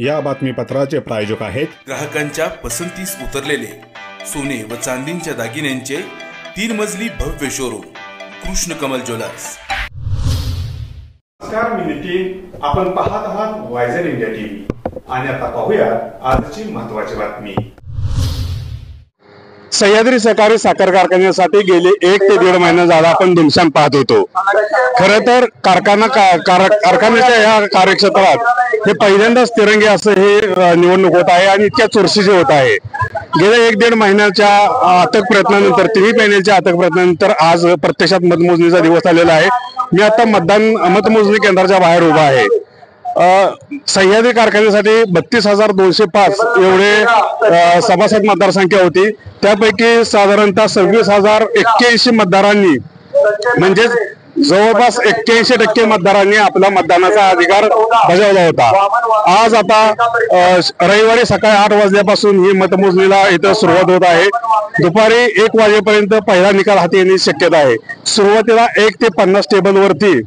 या बातमीपत्राचे प्रायोजक आहेत ग्राहकांच्या पसंतीस उतरलेले सोने व चांदीच्या दागिन्यांचे 3 मजली भव्य शोरूम कृष्ण कमल ज्वेलर्स। नमस्कार, मी नितीन। आपण पाहत आहात वायझर इंडिया टीव्ही आणि आता पाहूया आजची महत्त्वाची बातमी। सह्याद्री सहकारी साखर कारखान्यासाठी गेले 1 ते 1.5 महिने झाला आपण धुमशान पाहत होतो। खरं तर कारखान्याच्या या कार्यक्षेत्रात हे पहिल्यांदाच तिरंगी असं हे निवडणूक होत आहे आणि इतक्या चुरशीचे होत आहे। गेल्या 1-1.5 महिन्याच्या अथक प्रयत्नानंतर 3 महिन्याच्या अथक प्रयत्नानंतर आज प्रत्यक्षात मतमोजणीचा दिवस आलेला आहे। मी आता मतमोजणी केंद्राच्या बाहेर उभा आहे। सह्याद्री कारखान्यासाठी 32,205 एवढे सभासद मतदारसंख्या होती। त्यापैकी साधारणतः 26,081 मतदारांनी म्हणजे जवळपास 81% मतदारांनी आपला मतदानाचा अधिकार बजावला होता। आज आता रविवारी सकाळी 8 वाजल्यापासून ही मतमोजणीला इथं सुरुवात होत आहे। दुपारी 1 वाजेपर्यंत पहिला निकाल हाती येण्याची शक्यता आहे। सुरुवातीला 1 ते 50 टेबलवरती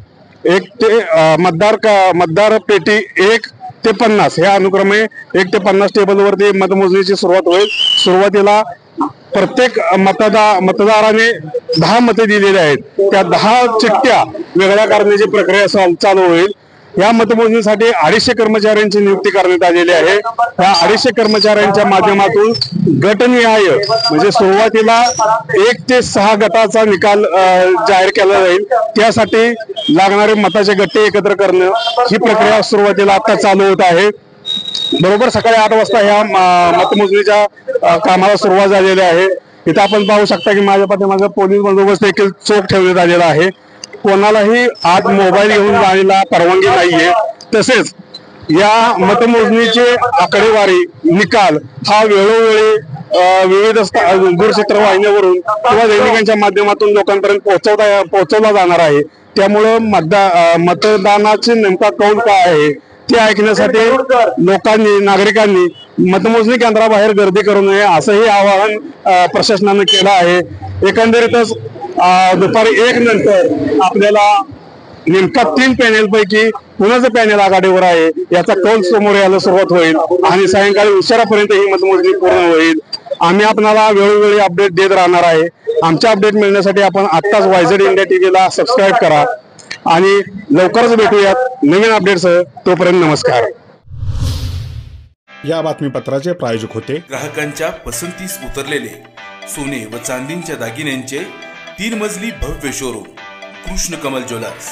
मतदार पेटी 1 ते 50 ह्या अनुक्रमे 1 ते 50 टेबलवरती मतमोजणीची सुरुवात होईल। सुरुवातीला प्रत्येक मतदाराने 10 मते दिलेली आहेत। त्या 10 चिठ्ठ्या वेगळ्या करण्याची प्रक्रिया चालू होईल। या मतमोजणीसाठी 250 कर्मचाऱ्यांची नियुक्ती करण्यात आलेली आहे। या 250 कर्मचाऱ्यांच्या माध्यमातून गटनिहाय म्हणजे सुरुवातीला 1 ते 6 गटाचा निकाल जाहीर केला जाईल। त्यासाठी लागणारे मताचे गट्टे एकत्र करणं ही प्रक्रिया सुरुवातीला आता चालू होत आहे। बरोबर सकाळी 8 वाजता ह्या मतमोजणीच्या कामाला सुरुवात झालेली आहे। इथं आपण पाहू शकता की माझ्या पाठीमागे पोलीस बंदोबस्त देखील चोख ठेवण्यात आलेला आहे। कोणालाही आत मोबाईल घेऊन जाण्याला परवानगी नाहीये। तसेच या मतमोजणीचे आकडेवारी निकाल हा वेळोवेळी विविध दूरचित्रवाहिन्यांवरून किंवा दैनिकांच्या माध्यमातून लोकांपर्यंत पोहोचवला जाणार आहे। त्यामुळे मतदानाचे नेमका कौल काय आहे ते ऐकण्यासाठी नागरिकांनी मतमोजणी केंद्राबाहेर गर्दी करू नये असंही आवाहन प्रशासनाने केलं आहे। एकंदरीतच दुपारी 1 नंतर आपल्याला नेमका 3 पॅनेलपैकी कुणाचं पॅनेल आघाडीवर आहे याचा कौल समोर यायला सुरुवात होईल आणि सायंकाळी उशिरापर्यंत ही मतमोजणी पूर्ण होईल। आम्ही आपल्याला वेळोवेळी अपडेट देत राहणार आहे। आमच्या अपडेट मिळण्यासाठी आपण आत्ताच वायझर इंडिया टीव्हीला सबस्क्राईब करा आणि लवकरच भेटूयात नवीन अपडेटसह। तोपर्यंत नमस्कार। या बातमीपत्राचे प्रायोजक होते ग्राहकांच्या पसंतीस उतरलेले सोने व चांदीच्या दागिन्यांचे 3 मजली भव्य शोरूम कृष्ण कमल ज्वेलर्स।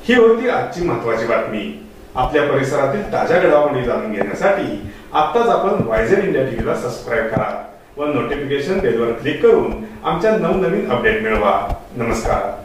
ही होती आजची महत्त्वाची बातमी। आपल्या परिसरातील ताज्या घडामोडी जाणून घेण्यासाठी आत्ताच आपण वायझर इंडिया टीव्हीला सबस्क्राईब करा व नोटिफिकेशन बेलवर क्लिक करून आमच्या नवनवीन अपडेट मिळवा। नमस्कार।